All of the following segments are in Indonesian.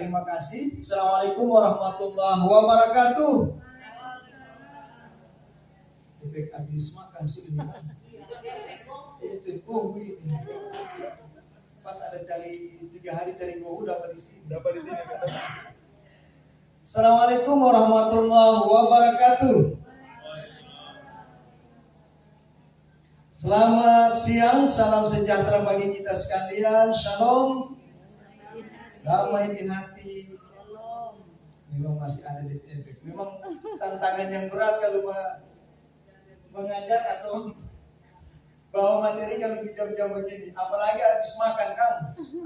terima kasih. Assalamualaikum warahmatullahi wabarakatuh. Efek habis makan sih ini. Efek ini. Pas ada cari 3 hari cari gohu dapat di sini. Assalamualaikum warahmatullahi wabarakatuh. Selamat siang, salam sejahtera bagi kita sekalian. Shalom. Damai di hati. Memang masih ada di efek. Memang tantangan yang berat kalau mengajar atau bawa materi kalau di jam-jam begini. Apalagi habis makan kan.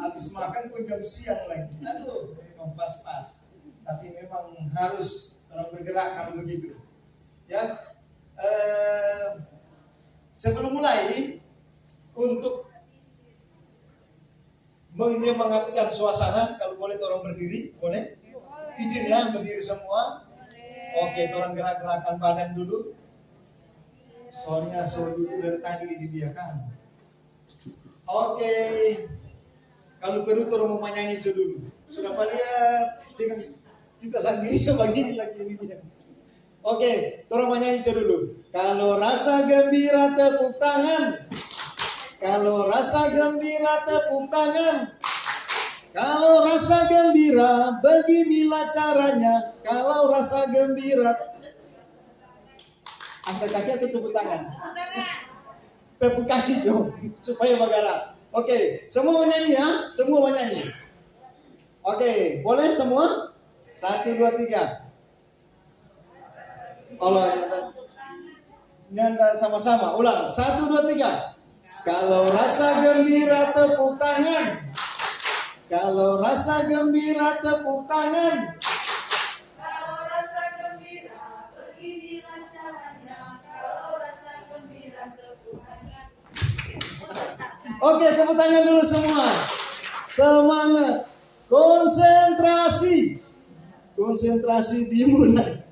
Habis makan pun jam siang lagi. Aduh, memang pas-pas. Tapi memang harus orang bergerak kalau begitu. Ya, sebelum mulai untuk menyemangatkan suasana, kalau boleh orang berdiri, boleh? Izin ya, berdiri semua. Oke, orang gerak-gerakan badan dulu. Soalnya saya duduk dari tadi ini dia kan. Oke, kalau perlu orang mau nyanyi itu dulu. Sudah lihat, jangan kita sendiri sebegini lagi ini dia. Oke, orang mau nyanyi itu dulu. Kalau rasa gembira tepuk tangan. Kalau rasa gembira tepuk tangan. Kalau rasa gembira beginilah caranya. Kalau rasa gembira angkat kaki atau tepuk tangan? Tepuk kaki dong supaya bergerak. Oke, semua menyanyi ya? Semua menyanyi. Oke, boleh semua? 1, 2, 3. Allah nyanda sama-sama. Ulang. 1, 2, 3. Kalau rasa gembira tepuk tangan. Kalau rasa gembira tepuk tangan. Kalau rasa gembira beginilah caranya. Kalau rasa gembira tepuk tangan. Oke, tepuk tangan dulu semua. Semangat. Konsentrasi. Konsentrasi dimulai.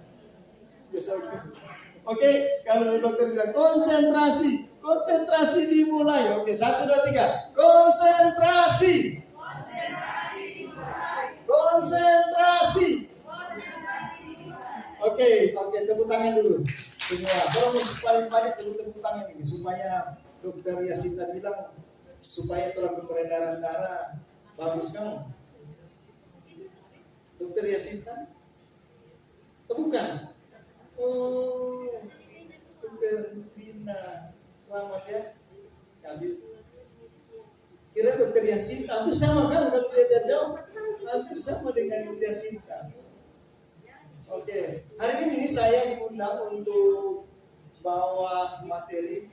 Oke, kalau dokter bilang konsentrasi. Konsentrasi dimulai. Oke, 1, 2, 3. Konsentrasi. Konsentrasi dimulai. Konsentrasi. Konsentrasi dimulai. Oke, tepuk tangan dulu. Semua. Kalau musik paling banyak tepuk tangan ini supaya dokter Yasinta bilang supaya terang peredaran darah bagus kan? Dokter Yasinta? Bukan. Oh, dokter Dina. Selamat ya, Kabit. Kira dokter Yasinta hampir sama kan kalau lihat jauh, hampir sama dengan dokter Yasinta. Oke, hari ini saya diundang untuk bawa materi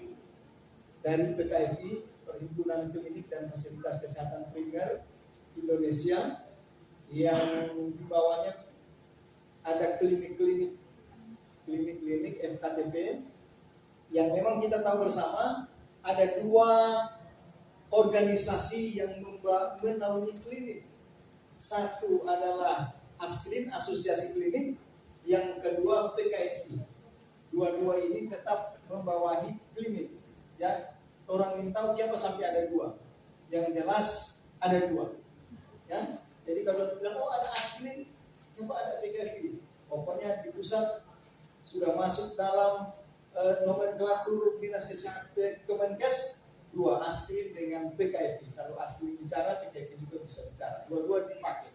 dari PKFI, Perhimpunan Klinik dan Fasilitas Kesehatan Primer Indonesia, yang di bawahnya ada klinik-klinik FKTP. Yang memang kita tahu bersama ada 2 organisasi yang menaungi klinik. Satu adalah ASKLIN, Asosiasi Klinik. Yang kedua PKFI. Dua-dua ini tetap membawahi klinik. Ya, orang ingin tahu kenapa sampai ada 2. Yang jelas ada 2. Ya, jadi kalau bilang ada ASKLIN, coba ada PKFI. Pokoknya di pusat sudah masuk dalam nomenklatur Dinas Kesehatan Kemenkes 2, ASKLIN dengan PKFI. Kalau ASKLIN bicara, PKFI juga bisa bicara. Dua-dua dipakai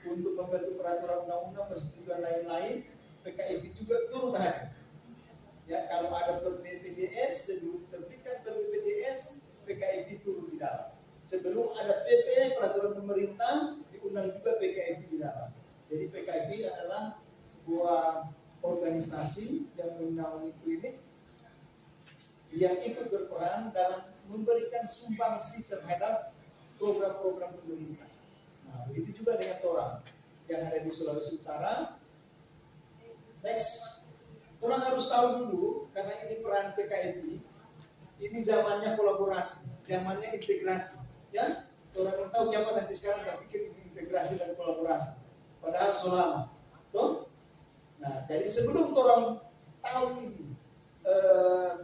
untuk membentuk peraturan undang-undang, persetujuan lain-lain. PKFI juga turut hadir. Ya, kalau ada BPJS, sebelum terbitkan BPJS, PKFI turun di dalam. Sebelum ada PP, peraturan pemerintah, diundang juga PKFI di dalam. Jadi PKFI adalah sebuah organisasi yang menaungi klinik yang ikut berperan dalam memberikan sumbangsi terhadap program-program pemerintah. Nah, begitu juga dengan orang yang ada di Sulawesi Utara. Next, orang harus tahu dulu karena ini peran PKFI. Ini zamannya kolaborasi, zamannya integrasi. Ya, orang yang tahu siapa nanti sekarang tak pikir integrasi dan kolaborasi. Padahal selama, toh. Nah, dari sebelum orang tahu ini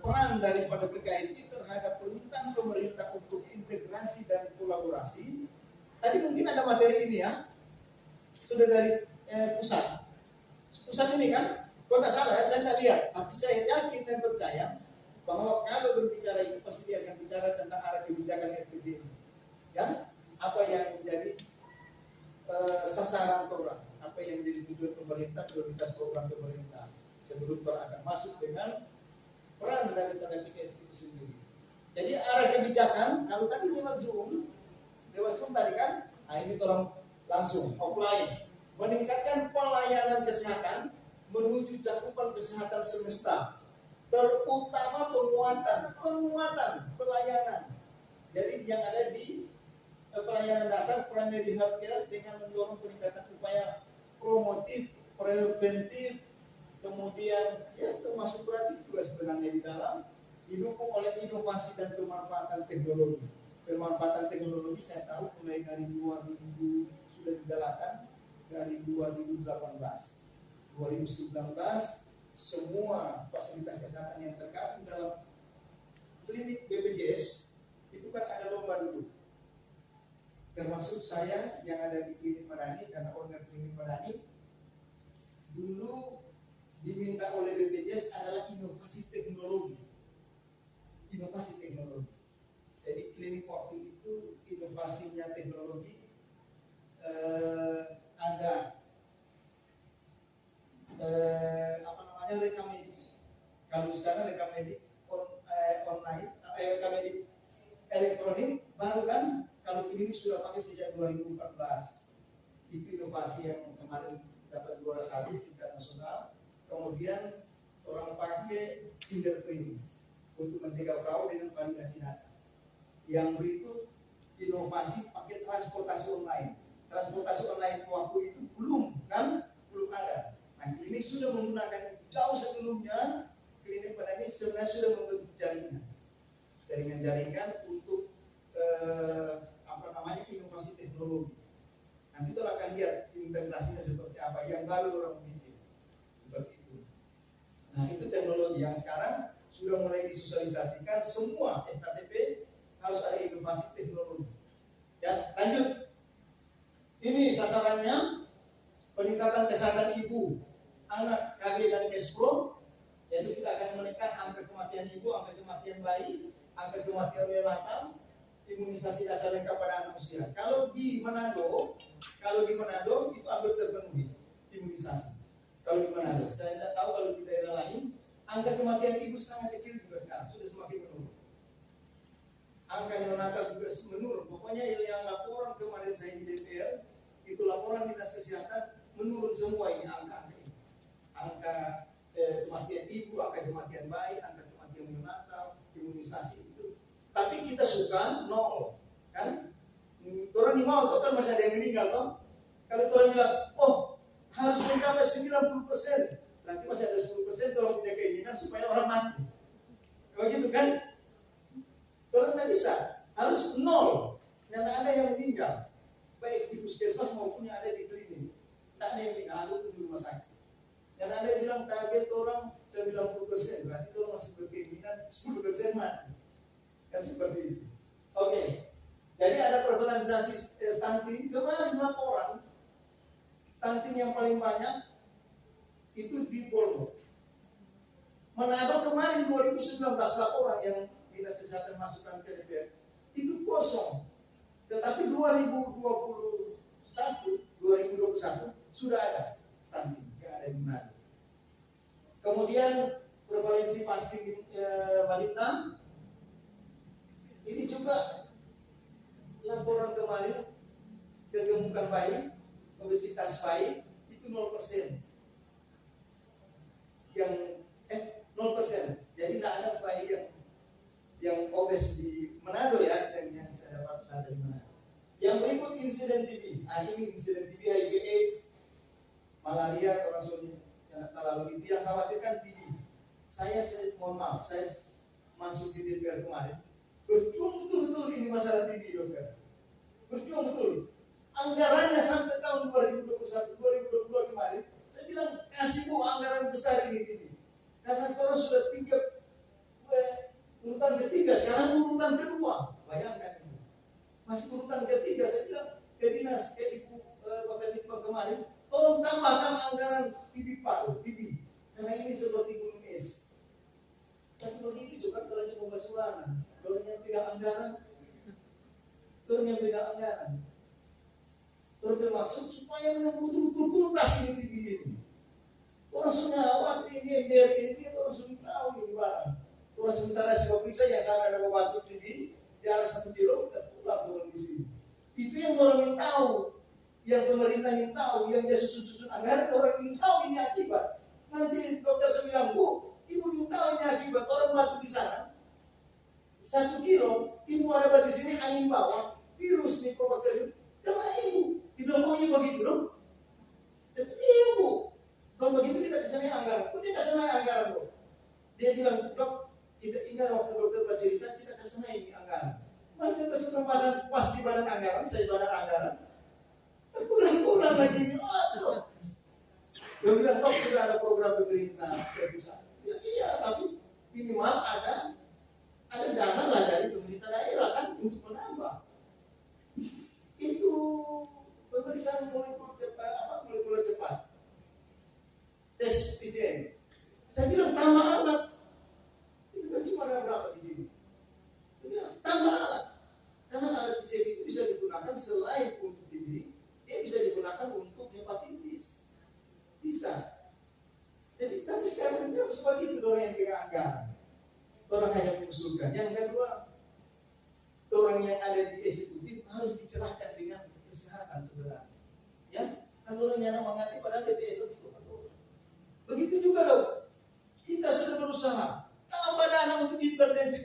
peran daripada PKFI terhadap permintaan pemerintah untuk integrasi dan kolaborasi, tadi mungkin ada materi ini ya. sudah dari pusat. Pusat ini kan, kalau tidak salah saya tidak lihat, tapi saya yakin dan percaya bahwa kalau berbicara itu pasti dia akan bicara tentang arah kebijakan RPG ini. Ya, apa yang menjadi sasaran orang, apa yang menjadi tujuan pemerintah, prioritas program pemerintah sebelum orang akan masuk dengan peran daripada PKI itu sendiri. Jadi arah kebijakan, kalau tadi lewat Zoom tadi kan, ini orang langsung offline, meningkatkan pelayanan kesehatan menuju cakupan kesehatan semesta, terutama penguatan pelayanan. Jadi yang ada di pelayanan dasar primary healthcare dengan mendorong peningkatan upaya promotif, preventif, kemudian ya termasuk kuratif juga sebenarnya di dalam, didukung oleh inovasi dan pemanfaatan teknologi. Pemanfaatan teknologi saya tahu mulai dari 2000 sudah digalakan dari 2018, 2019 semua fasilitas kesehatan yang tergabung dalam klinik BPJS itu kan ada lomba dulu. Termasuk saya yang ada di klinik Madani karena owner klinik Madani dulu diminta oleh BPJS adalah inovasi teknologi. Jadi klinik waktu itu inovasinya teknologi ada rekamedik. Kalau sekarang rekamedik online, rekamedik elektronik baru kan, kalau klinik sudah pakai sejak 2014. Itu inovasi yang kemarin dapat juara 1 tingkat nasional. Kemudian orang pakai fingerprint untuk mencegah fraud dengan validasi data. Yang berikut inovasi pakai transportasi online. Transportasi online waktu itu belum ada. Nah, klinik sudah menggunakan itu jauh sebelumnya. Klinik pada ini sebenarnya sudah membentuk jaringan untuk inovasi teknologi. Nanti kita akan lihat integrasinya seperti apa. Yang baru orang bikin seperti itu. Nah, itu teknologi yang sekarang sudah mulai disosialisasikan semua FKTP harus ada inovasi teknologi. Ya, lanjut. Ini sasarannya peningkatan kesehatan ibu, anak, KB dan Kespro, yaitu kita akan menekan angka kematian ibu, angka kematian bayi, angka kematian neonatal, imunisasi dasar lengkap pada anak usia. Kalau di Manado itu hampir terpenuhi imunisasi. Kalau di Manado, saya tidak tahu kalau di daerah lain, angka kematian ibu sangat kecil juga sekarang, sudah semakin menurun. Angka neonatal juga menurun. Pokoknya yang laporan kemarin saya di DPR, itu laporan dinas kesehatan menurun semua ini angka-angka ini. Angka kematian ibu, angka kematian bayi, angka kematian neonatal, imunisasi itu. Tapi kita suka nol, kan? Orang di mau kan masih ada yang meninggal, toh? Kalau orang bilang, oh harus mencapai 90%, berarti masih ada 10% tolong punya keinginan supaya orang mati. Begitu kan? Orang tidak bisa, harus nol, dan ada yang meninggal, baik di puskesmas maupun yang ada di klinik. Tak ada yang meninggal, harus di rumah sakit. Dan ada yang bilang target orang 90%, berarti orang masih berkeinginan 10% mati. Kan seperti itu. Oke. Jadi ada prevalensi stunting. Kemarin laporan stunting yang paling banyak itu di Borneo. Manado kemarin 2019 laporan yang dinas kesehatan masukkan ke DPR itu kosong. Tetapi 2021 sudah ada stunting yang ada di Manado. Kemudian prevalensi fasting balita ini juga laporan kemarin kegemukan bayi, obesitas bayi itu 0%. Yang 0%. Jadi tidak ada bayi yang obes di Manado ya, yang saya dapat dari Manado. Yang berikut insiden TB. Ini insiden TB, HIV, AIDS, malaria, orang yang terlalu itu yang khawatirkan TB. Saya mohon maaf, saya masuk di DPR kemarin. Berjuang betul-betul ini masalah TB, dokter. Berjuang betul. Anggarannya sampai tahun 2021, 2022 kemarin, saya bilang kasih Bu anggaran besar ini. Karena kalau sudah urutan ketiga, sekarang urutan kedua. Bayangkan ini. Masih urutan ketiga, saya bilang ke dinas, ke Ibu Bapak Ibu kemarin, tolong tambahkan anggaran TV Palu, TV, karena ini seperti gunung es. Tapi begitu juga kalau cuma basulan, kalau yang pegang anggaran, terus bermaksud supaya betul-betul tuntas ini TV ini. Orang sudah khawatir ini MDR ini, orang sudah tahu ini barang. Orang sementara si periksa yang sana ada membantu TV, di arah 1 kilo, kita pulang turun di sini. Itu yang orang ingin tahu, yang pemerintah ingin tahu, yang dia susun anggaran, orang ingin tahu ini akibat. Nanti dokter bilang, Bu, ibu ingin tahu ini akibat, orang batu di sana, 1 kilo, ibu ada di sini angin bawah, virus mikrobakterium, kena ibu, dibilang maunya begitu dong. Tapi iya Bu, kalau begitu kita bisa naik anggaran, dia kasih naik anggaran dong. Dia bilang, dok, kita ingat waktu dokter bercerita, kita kasih naik anggaran. Mas kita sudah pas di badan anggaran, saya badan anggaran, kurang lagi. Aduh. Dia bilang, dok sudah ada program pemerintah ke pusat. Ya, iya, tapi minimal ada dana lah dari pemerintah daerah kan untuk menambah. Itu pemeriksaan molekuler cepat. Tes PCR. Saya bilang tambah alat. Itu kan cuma ada berapa di sini? Saya bilang tambah alat. Karena alat PCR itu bisa digunakan selain untuk TB, dia bisa digunakan untuk hepatitis. Bisa. Jadi tapi sekarang dia sebagai itu orang yang pegang anggaran. Orang hanya mengusulkan. Yang kedua, orang yang ada di eksekutif harus dicerahkan dengan kesehatan sebenarnya. Ya, kalau orang yang mengerti pada DPR itu. Begitu juga dong. Kita sudah berusaha. Tambah dana untuk hipertensi.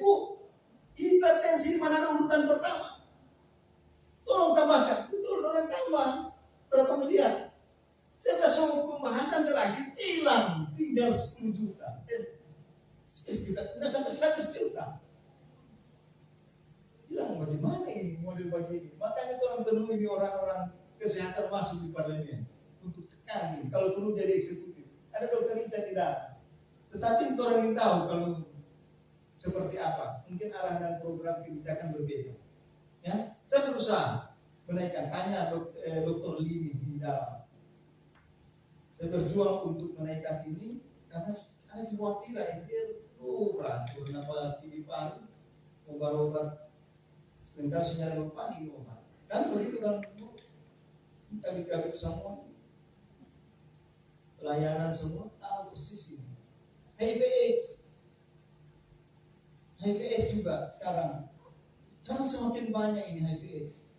Hipertensi di mana ada urutan pertama. Tolong tambahkan. Betul, orang tambah. Berapa miliar? Setelah semua pembahasan terakhir hilang. Tinggal 10 juta. 10 juta. Tidak sampai 100 juta. Bilang bagaimana ini model begini. Makanya orang perlu ini orang-orang kesehatan masuk di parlemen. Untuk tekan ini. Kalau perlu jadi eksekutif. Ada dokter Richard di dalam. Tetapi orang ingin tahu kalau seperti apa. Mungkin arah dan program kebijakan berbeda. Ya, saya berusaha menaikkan. Tanya dokter Lini di dalam. Saya berjuang untuk menaikkan ini karena ada kekhawatiran dia berat. Kenapa TV Palu obat-obat sebentar sudah lupa di obat. Kan begitu kan? Kabit-kabit semua. Pelayanan semua tahu persis ini. HIV/AIDS juga sekarang. Karena semakin banyak ini HIV/AIDS,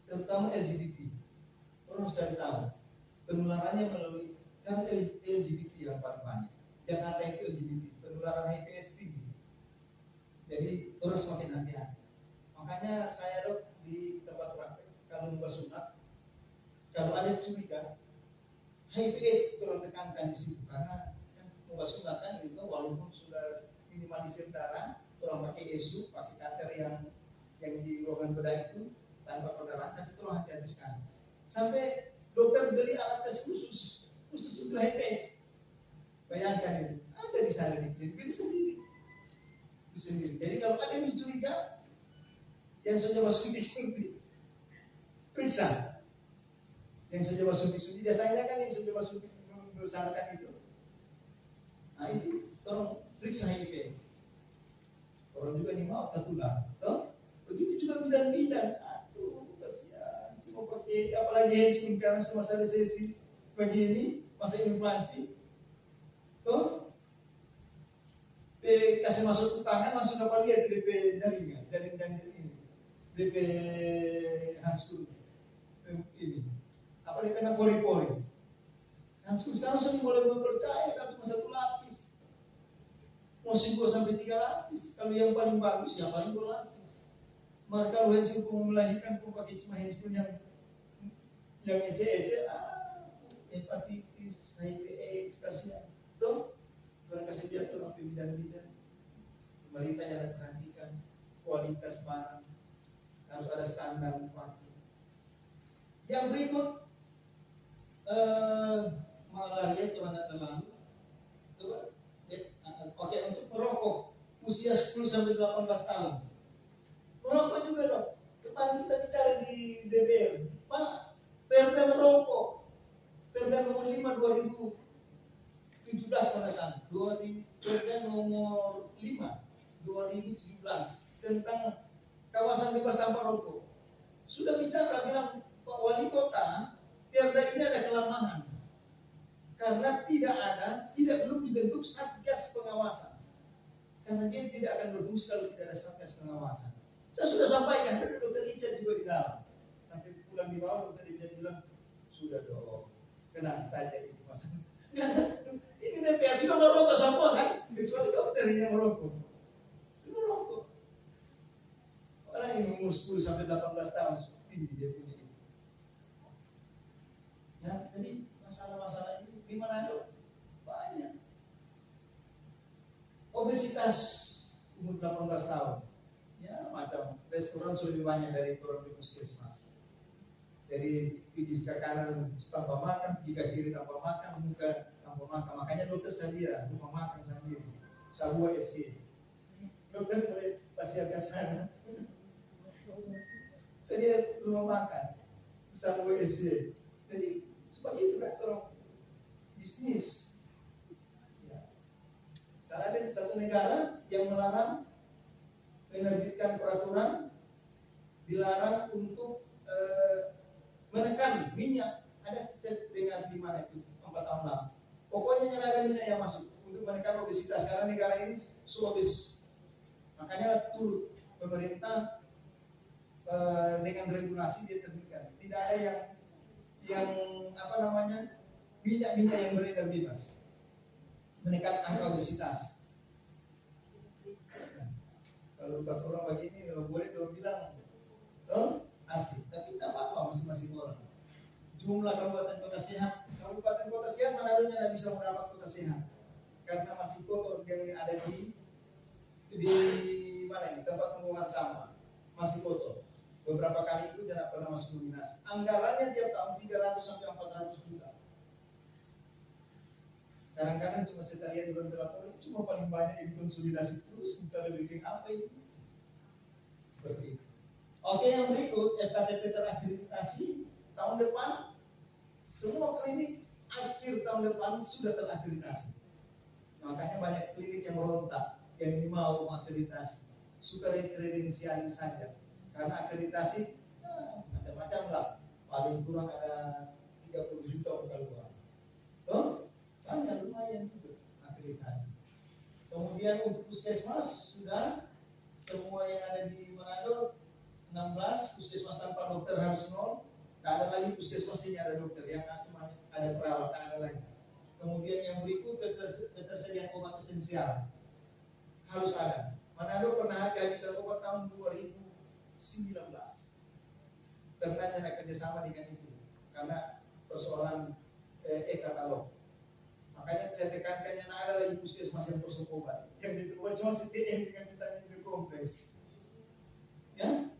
terutama LGBT. Orang harus cari tahu penularannya melalui karena LGBT yang paling banyak. Jakarta itu LGBT, penularan HIV/AIDS tinggi. Jadi terus semakin hati-hati. Makanya saya dok di tempat praktek kalau mau sunat, kalau ada curiga HIV/AIDS tolong tekankan di situ karena mau sunat kan itu walaupun sudah minimalisir darah, tolong pakai ESU, pakai kater yang di ruangan bedah itu tanpa perdarahan, tapi tolong hati-hati sekali. Sampai dokter beli alat tes khusus untuk HIV/AIDS. Bayangkan itu, ada di sana di klinik sendiri. Jadi kalau ada yang dicuriga, yang sudah masuk di sini, periksa. Yang sudah masuk di sini, biasanya kan yang sudah masuk bersyaratkan itu. Nah itu, tolong periksa HIV. Orang juga ini mau tertular, toh? Begitu juga bidan-bidan. Aduh, kasihan. Cuma pakai apalagi handscreen karena masa resesi begini, masa inflasi, toh? Kasih masuk ke tangan langsung dapat lihat DP jaringan ini, DP handscreen ini. Apa dia kena pori-pori. Handscreen sekarang semua boleh percaya tapi cuma 1 lapis. Masih 2 sampai 3 lapis. Kalau yang paling bagus ya paling 2 lapis. Maka kalau handscreen mau melahirkan pun pakai cuma handscreen yang ece-ece, hepatitis, HIV/AIDS, kasihan. Tuh, orang kasih dia tuh bidan-bidan. Pemerintah jangan perhatikan kualitas barang. Harus ada standar waktu. Yang berikut malaria itu anak terlalu. Coba, oke, untuk perokok usia 10 sampai 18 tahun. Perokok juga dong. Kemarin kita bicara di DPR, Perda merokok, Perda nomor 5 2017 kalau salah, Perda nomor 5 2017 tentang kawasan bebas tanpa rokok. Sudah bicara bilang Pak Wali Kota, Perda ini ada kelemahan karena belum dibentuk satgas pengawasan. Karena dia tidak akan berfungsi kalau tidak ada satgas pengawasan. Saya sudah sampaikan, ada Dokter Richard juga di dalam. Sampai pulang di bawah, Dokter Richard bilang, sudah dong, kenal saja itu masalah. Ini DPR juga merokok semua kan, kecuali dokter yang merokok. Itu merokok. Orang yang umur 10 sampai 18 tahun, tinggi dia punya itu. Ya, jadi masalah-masalah ini di mana ada banyak. Obesitas umur 18 tahun. Ya, macam restoran sudah lebih banyak dari orang di puskesmas. Jadi gigi kanan tanpa makan, gigi kiri tanpa makan, muka tanpa makan. Makanya dokter sendiri rumah makan sendiri. Sebuah SC. Dokter boleh pasien ke sana. Saya rumah makan, sebuah SC. Jadi sebagai itu kan orang bisnis. Ya. Karena ada satu negara yang melarang menerbitkan peraturan dilarang untuk menekan minyak. Ada dengan di mana itu 4 tahun lalu. Pokoknya nyalakan minyak yang masuk untuk menekan obesitas karena negara ini obes. Makanya turut pemerintah dengan regulasi dia tentukan tidak ada yang minyak yang beredar bebas menekan angka obesitas. Kalau buat orang begini, kalau boleh dia bilang, asik. Tapi tak apa-apa masing-masing orang. Jumlah kabupaten kota sehat Manado tidak bisa mendapat kota sehat karena masih kotor yang ada di mana ini tempat pembuangan sampah masih kotor. Beberapa kali itu tidak pernah masuk nominasi. Anggarannya tiap tahun 300 sampai 400 juta. Kadang-kadang cuma saya lihat di beberapa cuma paling banyak itu konsolidasi terus kita bikin apa itu seperti itu. Oke, yang berikut FKTP terakreditasi tahun depan semua klinik akhir tahun depan sudah terakreditasi. Makanya banyak klinik yang merontak yang ini mau akreditasi suka kredensialin saja karena akreditasi macam-macam lah, paling kurang ada 30 juta keluar. Banyak lumayan juga akreditasi. Kemudian untuk puskesmas sudah semua yang ada di Manado 16 puskesmas tanpa dokter harus 0. Tidak ada lagi puskesmas ini ada dokter yang cuma ada perawat, tidak ada lagi. Kemudian yang berikut ketersediaan obat esensial harus ada. Manado pernah kehabisan obat tahun 2019 karena ada kerjasama dengan itu karena persoalan e-katalog. Makanya saya tekankan yang ada lagi puskesmas yang kosong obat. Yang dicoba cuma CTM dengan vitamin kompleks. Ya,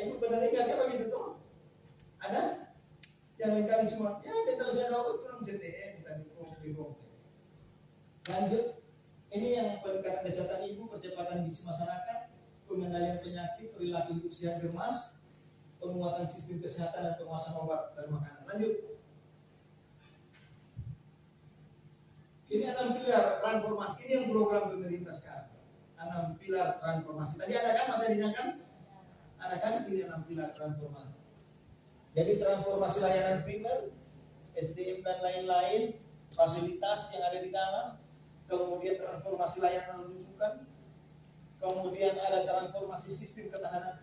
itu benar enggak begitu tuh? Ada? Yang lain kali cuma ya terus ada obat kurang CTM vitamin kompleks. Lanjut, ini yang peningkatan kesehatan ibu, percepatan gizi masyarakat, pengendalian penyakit, perilaku hidup sehat gemas, penguatan sistem kesehatan dan penguasaan obat dan makanan. Lanjut. Ini 6 pilar transformasi, ini yang program pemerintah sekarang. 6 pilar transformasi. Tadi ada kan materinya kan? Ada kan ini 6 pilar transformasi. Jadi transformasi layanan primer, SDM dan lain-lain, fasilitas yang ada di dalam, kemudian transformasi layanan rujukan, kemudian ada transformasi sistem ketahanan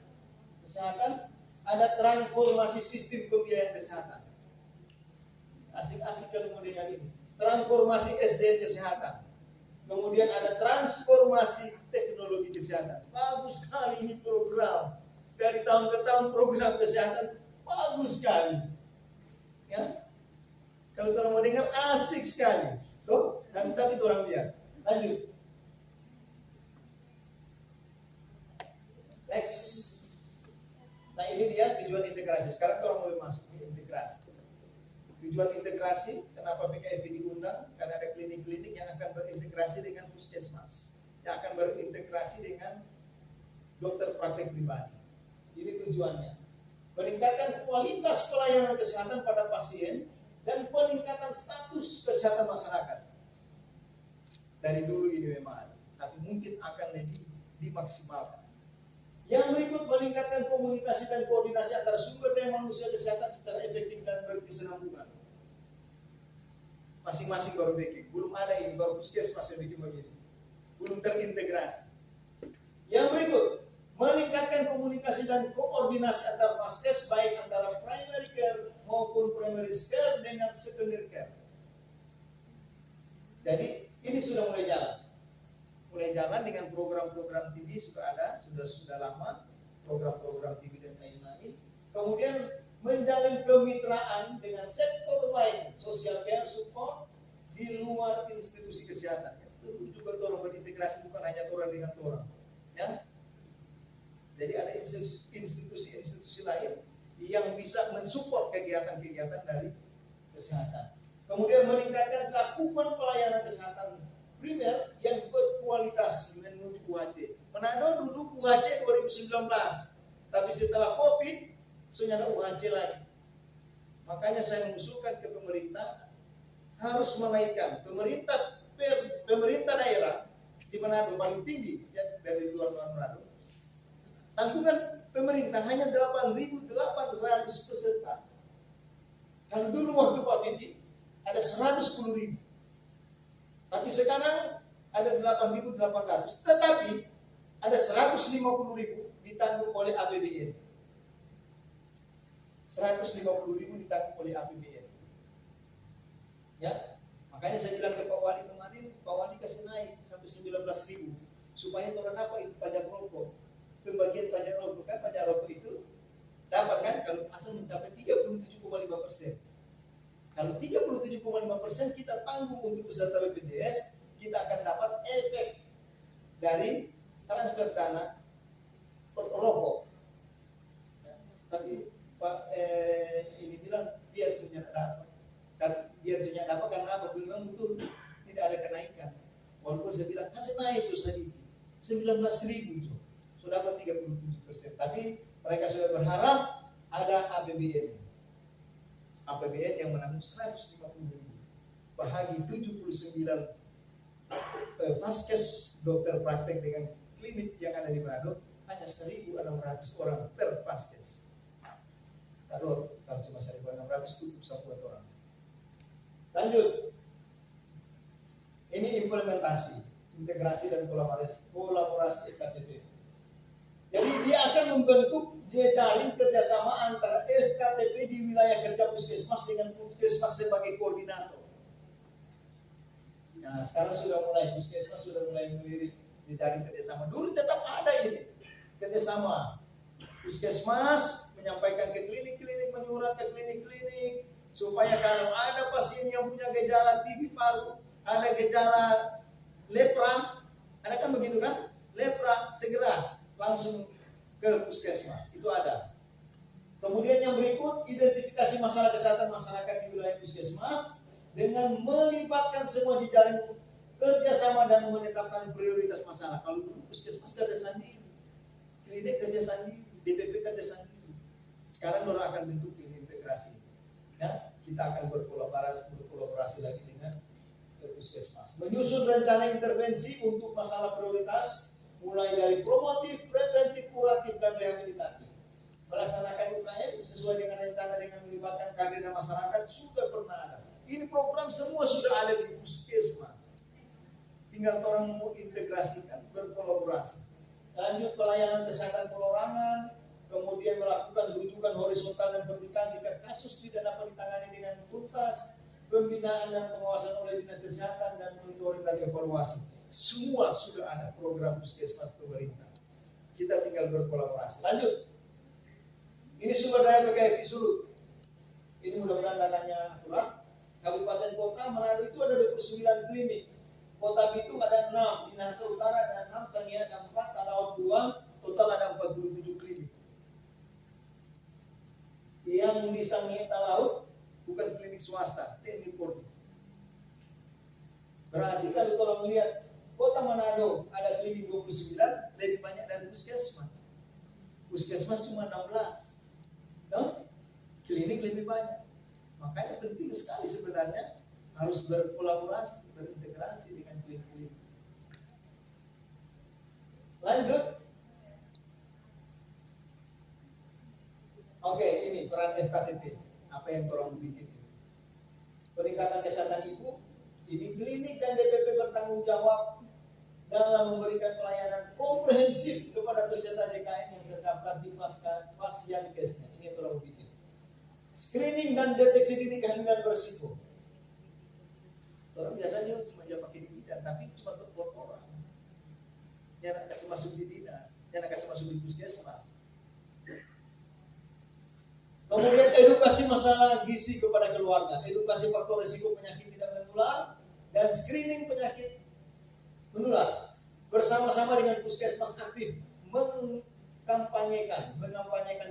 kesehatan, ada transformasi sistem pembiayaan kesehatan. Asik-asik kalau model ini. Transformasi SDM kesehatan. Kemudian ada transformasi teknologi kesehatan. Bagus sekali ini program. Dari tahun ke tahun program kesehatan bagus sekali. Ya. Kalau orang mau dengar asik sekali. Tuh, dan tapi orang lihat. Lanjut. Next. Nah ini dia tujuan integrasi. Sekarang orang mulai masuk ke integrasi. Tujuan integrasi, kenapa PKFB diundang? Karena ada klinik-klinik yang akan berintegrasi dengan puskesmas, yang akan berintegrasi dengan dokter praktek pribadi. Ini tujuannya. meningkatkan kualitas pelayanan kesehatan pada pasien, dan peningkatan status kesehatan masyarakat. Dari dulu ini memang ada, tapi mungkin akan lebih dimaksimalkan. Yang berikut, meningkatkan komunikasi dan koordinasi antara sumber daya manusia kesehatan secara efektif dan berkesinambungan. Masing-masing baru bikin, belum ada ini, baru puskesmas yang bikin begini, belum terintegrasi. Yang berikut, meningkatkan komunikasi dan koordinasi antar vaskes, baik antara primary care maupun primary care dengan secondary care. Jadi ini sudah mulai jalan dengan program-program TV sudah ada, sudah lama program-program TV dan lain-lain. Kemudian menjalin kemitraan dengan sektor lain, social care support di luar institusi kesehatan. Tentu juga orang berintegrasi, bukan hanya orang dengan orang, ya. Jadi ada institusi-institusi lain yang bisa mensupport kegiatan-kegiatan dari kesehatan. Kemudian meningkatkan cakupan pelayanan kesehatan primer yang berkualitas menuju UHC. Manado dulu UHC 2019, tapi setelah COVID sudah ada UHC lagi. Makanya saya mengusulkan ke pemerintah harus menaikkan pemerintah daerah di Manado paling tinggi ya, dari luar Manado. Tanggungan pemerintah hanya 8.800 peserta. Kalau dulu waktu Pak Fiti ada 110.000. Tapi sekarang ada 8.800. Tetapi ada 150.000 ditanggung oleh APBN. 150.000 ditanggung oleh APBN. Ya, makanya saya bilang ke Pak Wali kemarin, Pak Wali kasih naik sampai 19.000 supaya orang dapat itu pajak rokok. Pembagian pajak rokok kan, pajak rokok itu dapat kan kalau asal mencapai 37,5%. Kalau 37,5% kita tanggung untuk peserta BPJS, kita akan dapat efek dari transfer dana per rokok. Ya, tapi Pak ini bilang biar tidak dapat. Kan biar tidak dapat karena apa? Memang betul tidak ada kenaikan. Walaupun saya bilang kasih naik itu sedikit, 19.000 itu. Sudah dapat 37%, tapi mereka sudah berharap ada APBN yang menanggung 150.000, bahagi 79 vaskes dokter praktek dengan klinik yang ada di Manado, hanya 1.600 orang per vaskes. Kalau cuma 1.600 cukup 1 orang. Lanjut, ini implementasi, integrasi dan kolaborasi EKTP. Jadi dia akan membentuk jejaring kerjasama antara FKTP di wilayah kerja puskesmas dengan puskesmas sebagai koordinator. Nah, sekarang sudah mulai puskesmas sudah mulai melirik jejaring kerjasama. Dulu tetap ada ini kerjasama. Puskesmas menyampaikan ke klinik-klinik, menyurat ke klinik-klinik supaya kalau ada pasien yang punya gejala TB paru, ada gejala lepra, ada kan begitu kan? Lepra segera langsung ke puskesmas, itu ada. Kemudian yang berikut, identifikasi masalah kesehatan masyarakat di wilayah puskesmas dengan melibatkan semua jejaring kerjasama dan menetapkan prioritas masalah. Kalau dulu puskesmas kerja sendiri, klinik kerja sendiri, DPP kerja sendiri. Sekarang orang akan bentuk ini integrasi. Ya, kita akan berkolaborasi lagi dengan puskesmas. Menyusun rencana intervensi untuk masalah prioritas, mulai dari promotif, preventif, kuratif, dan rehabilitatif. Melaksanakan UKM sesuai dengan rencana dengan melibatkan kader dan masyarakat sudah pernah ada. Ini program semua sudah ada di puskesmas. Tinggal orang mau integrasikan, berkolaborasi. Lanjut, pelayanan kesehatan perorangan, kemudian melakukan rujukan horizontal dan vertikal jika kasus tidak dapat ditangani dengan tuntas, pembinaan dan pengawasan oleh dinas kesehatan dan monitoring dan evaluasi. Semua sudah ada program puskesmas pemerintah. Kita tinggal berkolaborasi. Lanjut. Ini sumber daya PKFI Sulut. Ini mudah-mudahan datanya akurat. Kabupaten Kota Manado itu ada 29 klinik. Kota Bitung ada 6, Minahasa Utara ada 6, Sangihe ada 4, Talaut 2, total ada 47 klinik. Yang di Sangihe Talaut bukan klinik swasta, TNI Polri. Berarti kalau tolong melihat Kota Manado ada klinik 29, lebih banyak dari puskesmas. Puskesmas cuma 16. klinik lebih banyak. Makanya penting sekali sebenarnya harus berkolaborasi, berintegrasi dengan klinik-klinik. Lanjut. Oke, ini peran FKTP. Apa yang orang bikin ini? Peningkatan kesehatan ibu. Ini klinik dan DPP bertanggung jawab dalam memberikan pelayanan komprehensif kepada peserta JKN yang terdaftar di Pasienkesnya. Ini yang orang bikin. Screening dan deteksi dini kehamilan berisiko. Orang biasanya cuma dia pakai di bidan, tapi cuma untuk orang. Dia nak kasih masuk di dinas, dia nak kasih masuk di puskesmas. Kemudian edukasi masalah gizi kepada keluarga, edukasi faktor risiko penyakit tidak menular, dan screening penyakit menular. Bersama-sama dengan puskesmas aktif mengampanyekan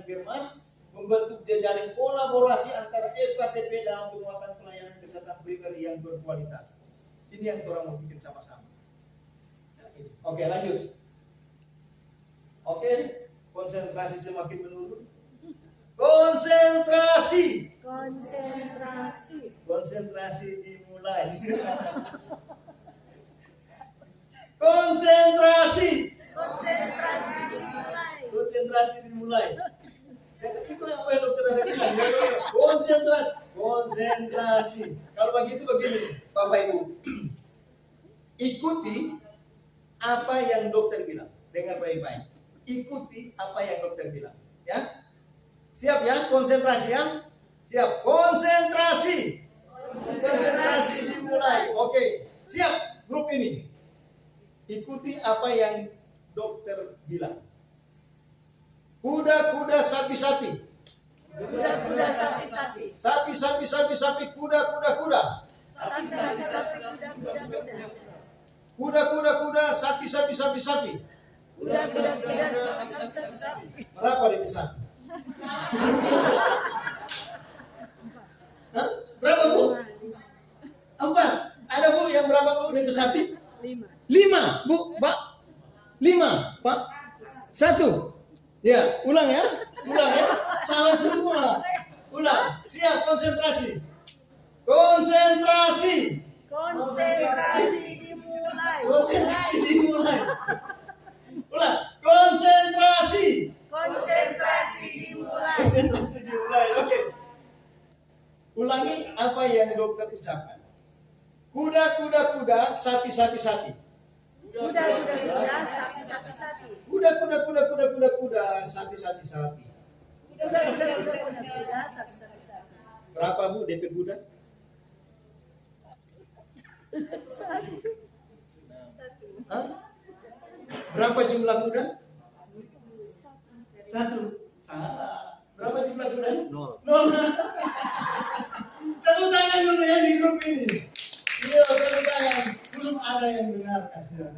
Birmas, membentuk jejaring kolaborasi antara FKTP dalam penguatan pelayanan kesehatan primer yang berkualitas. Ini yang orang mau bikin sama-sama. Nah, ini. Oke, lanjut. Oke, konsentrasi semakin menurun. Konsentrasi dimulai. Konsentrasi dimulai. Itu apa yang dokter ada bilang? Konsentrasi. Kalau begitu begini, Bapak Ibu, ikuti apa yang dokter bilang. Dengar baik-baik. Ikuti apa yang dokter bilang. Ya. Siap ya, konsentrasi ya. Siap, konsentrasi dimulai. Oke, siap grup ini. Ikuti apa yang dokter bilang. Kuda-kuda sapi-sapi. Sapi-sapi, kuda-kuda. Kuda-kuda, sapi-sapi. Berapa demi sapi? Hah? Berapa Bu? 4. Ada Bu yang berapa Bu demi sapi? 5 Bu, Pak. 5 Pak. 1. Ya, ulang ya. Salah semua. Ulang. Siap, konsentrasi dimulai. Ulang. Konsentrasi dimulai. Oke. Ulangi apa yang dokter ucapkan. Kuda, sapi-sapi. Kuda, sapi-sapi. Berapa Bu DP kuda? 1. Hah? Berapa jumlah kuda? 1. Salah. Berapa jumlah kuda? 0. Tepuk tangan dulu ya di grup ini. Iya, tepuk tangan. Belum ada yang benar, kasihan.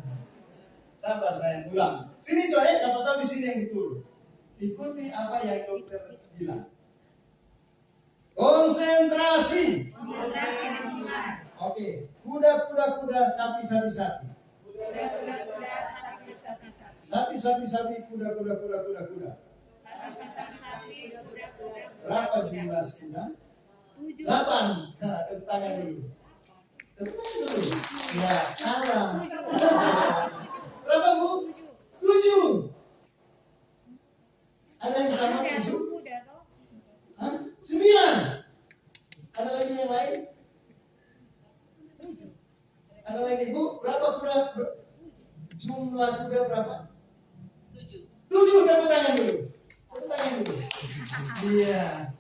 Sabar sayang, ulang. Sini coy, siapa tahu di sini yang betul. Ikuti apa yang dokter bilang. Konsentrasi. Oke, kuda, sapi-sapi. Sapi, kuda. Berapa jumlah kuda? 8. Nah, tepuk tangan dulu. Ya, salah. Berapa Bu? 7. Ada yang sama 7? Hah? 9. Ada lagi yang lain? Ada lagi Bu? Berapa kuda? Jumlah kuda berapa? 7. Tepuk tangan dulu. Iya.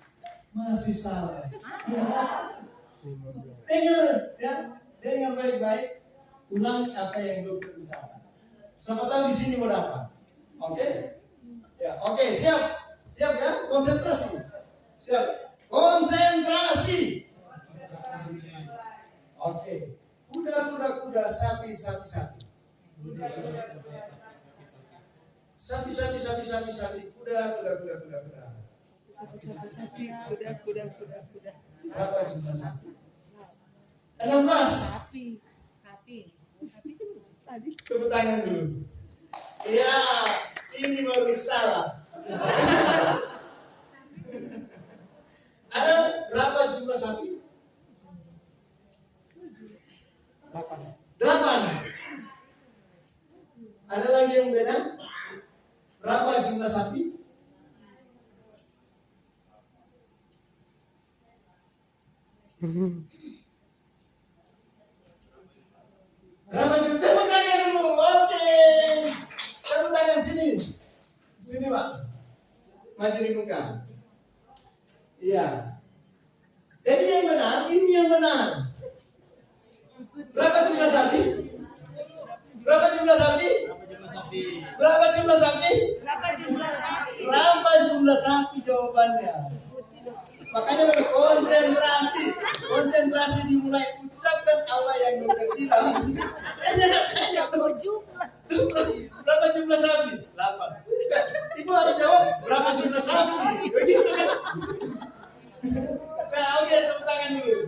Masih salah. Dengar baik-baik. Ulangi apa yang dokter ucapkan. Siapa tahu di sini mau dapat. Oke? Ya, oke, siap ya, konsentrasi. Siap. Konsentrasi. Oke. Kuda, sapi. Sapi. Kuda. Berapa jumlah sapi? 16. Sapi. Tepuk tangan dulu. Ya, ini baru salah. jumlah sapi? 8. 8. Ada lagi yang beda? Berapa jumlah sapi? Berapa jumlah? Tepuk tangan dulu. Oke. Tepuk tangan sini. Sini, Pak. Maju di muka. Iya. Jadi yang benar, ini yang benar. Berapa jumlah sapi? Berapa jumlah sapi? Berapa jumlah sapi? Berapa jumlah sapi jawabannya? Makanya konsentrasi. Konsentrasi dimulai, ucapkan apa yang dokter bilang. Tanya tuh. Berapa jumlah sapi? 8. Ibu harus jawab berapa jumlah sapi. Begitu kan? Nah, oke, tepuk tangan dulu.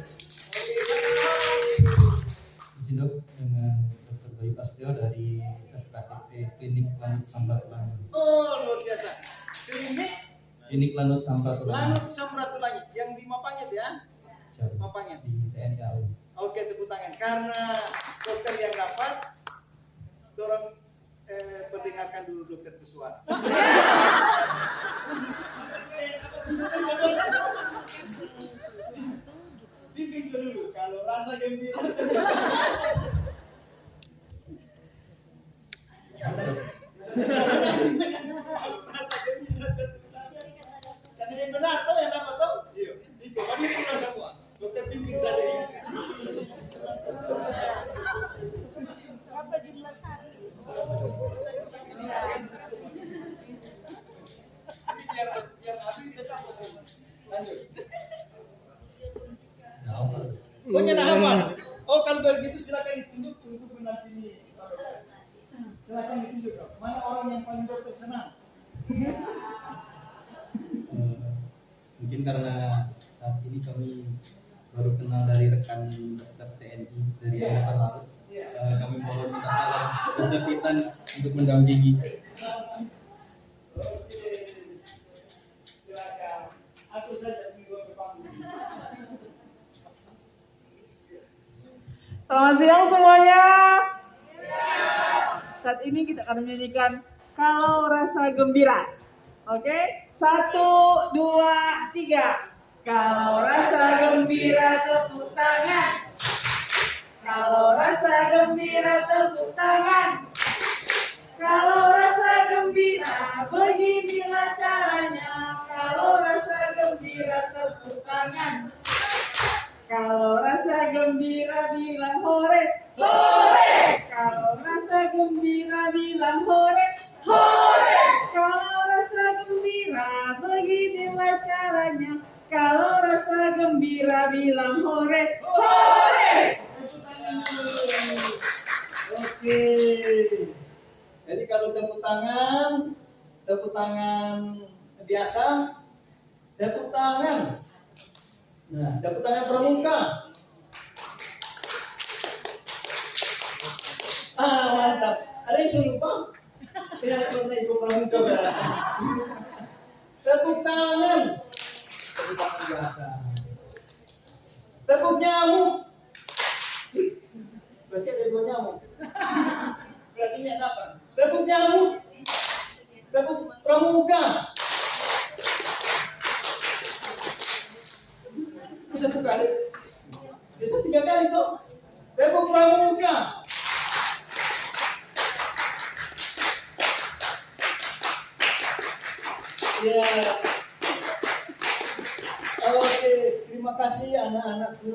Izin dok, dengan Dr. Bayu Pastio dari FKTP Klinik Lanut Samratulangi. Oh, luar biasa. Klinik Lanut Samratulangi. Lanut Samratulangi yang di Mapangit ya? Mapangit. Di TNI AU. Oke, tepuk tangan. Karena dokter yang dapat, orang perdengarkan dulu dokter bersuara. Bimbing dulu kalau rasa gembira. Karena yang benar tuh yang dapat tuh. Iya. Itu bagi kita semua. Dokter bimbing saja. Berapa jumlah sapi? Biar habis tetap pesan. Lanjut. Pokoknya dah hafal. Oh, kalau begitu silakan ditunjuk untuk mendampingi. Silakan ditunjuk. Mana orang yang paling dokter senang? Mungkin karena saat ini kami baru kenal dari rekan dokter TNI dari Angkatan Laut. Kami mohon minta tolong dokter Titan untuk mendampingi. Oke. Silakan. Atur saja di luar panggung. Selamat siang semuanya. Saat ini kita akan menyanyikan Kalau Rasa Gembira. Oke, 1, 2, 3. Kalau rasa gembira tepuk tangan. Kalau rasa gembira tepuk tangan. Kalau rasa gembira beginilah caranya. Kalau rasa gembira tepuk tangan. Kalau rasa gembira bilang hore, hore. Kalau rasa gembira bilang hore, hore. Kalau rasa gembira beginilah caranya. Kalau rasa gembira bilang hore, hore. Oke. Jadi kalau tepuk tangan biasa, tepuk tangan. Nah, tepuk tangan pramuka. Mantap. Ada yang sudah lupa? Tidak pernah ikut pramuka berarti. Tepuk tangan. Tepuk tangan biasa. Tepuk nyamuk. Berarti ada 2 nyamuk. Berarti ini ada apa? Tepuk nyamuk. Tepuk pramuka. Bisa 1 kali. Bisa 3 kali toh. Tepuk pramuka. Ya. Oke, terima kasih anak-anakku.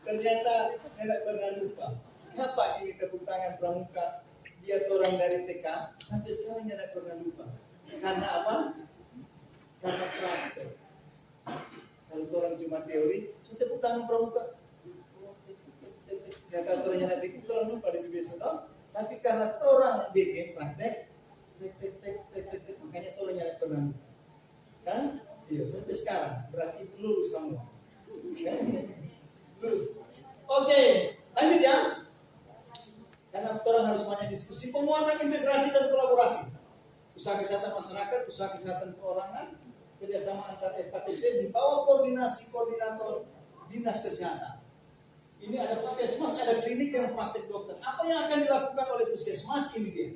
Ternyata tidak pernah lupa. Kenapa ini tepuk tangan pramuka? Biar orang dari TK sampai sekarang tidak pernah lupa. Karena apa? Karena praktek. Kalau orang cuma teori, tepuk tangan pramuka. Ternyata orang yang bikin orang lupa di besok. Tapi karena orang bikin praktek, makanya orang yang pernah lupa. Kan? Iya, sampai sekarang berarti itu lulus semua. Lulus. Oke, lanjut ya. Karena orang harus banyak diskusi, penguatan integrasi dan kolaborasi. Usaha kesehatan masyarakat, usaha kesehatan perorangan, kerjasama antar FKTP di bawah koordinasi koordinator dinas kesehatan. Ini ada puskesmas, ada klinik yang praktek dokter. Apa yang akan dilakukan oleh puskesmas? Ini dia.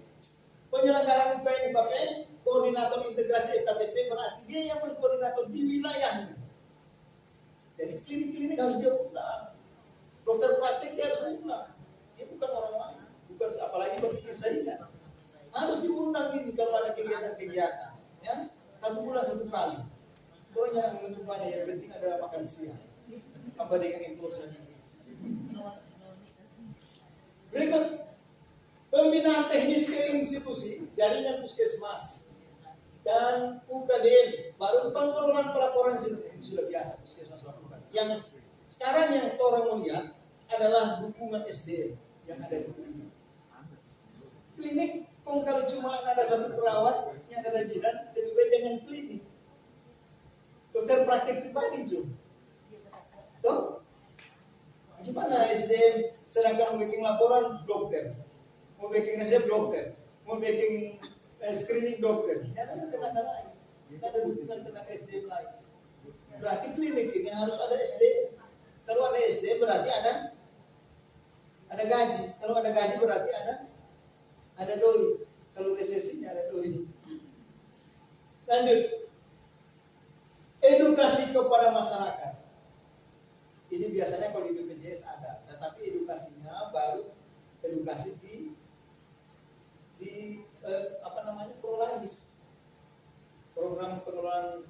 Penyelenggaraan UKM UKP, koordinator integrasi FKTP berarti dia yang mengkoordinator di wilayahnya. Jadi klinik-klinik harus dia pulang. Dokter praktek dia harus pulang. Dia bukan orang lain, bukan apalagi berpikir saja. Harus diundang ini kalau ada kegiatan-kegiatan. Ya, 1 bulan 1 kali. Orang jangan menuntut banyak, yang penting ada makan siang. Apa dengan improve saja. Berikut pembinaan teknis ke institusi jaringan puskesmas dan UKBM. Baru pengelolaan pelaporan ini sudah biasa puskesmas lakukan. Yang sekarang yang orang mau lihat adalah dukungan SDM yang ada di klinik. Klinik, kalau cuma ada 1 perawat yang ada bidan, lebih baik jangan klinik. Dokter praktik pribadi juga. Tuh, gimana SDM sedangkan mau bikin laporan dokter, mau bikin resep dokter, mau bikin screening dokter, ya ada tenaga lain, ada dukungan tenaga SDM lain. Berarti klinik ini harus ada SDM. Kalau ada SDM berarti ada gaji. Kalau ada gaji berarti ada doi. Kalau resesinya ada doi. Lanjut. Edukasi kepada masyarakat. Ini biasanya kalau di BPJS ada, tetapi edukasinya baru edukasi di Prologis, program pengelolaan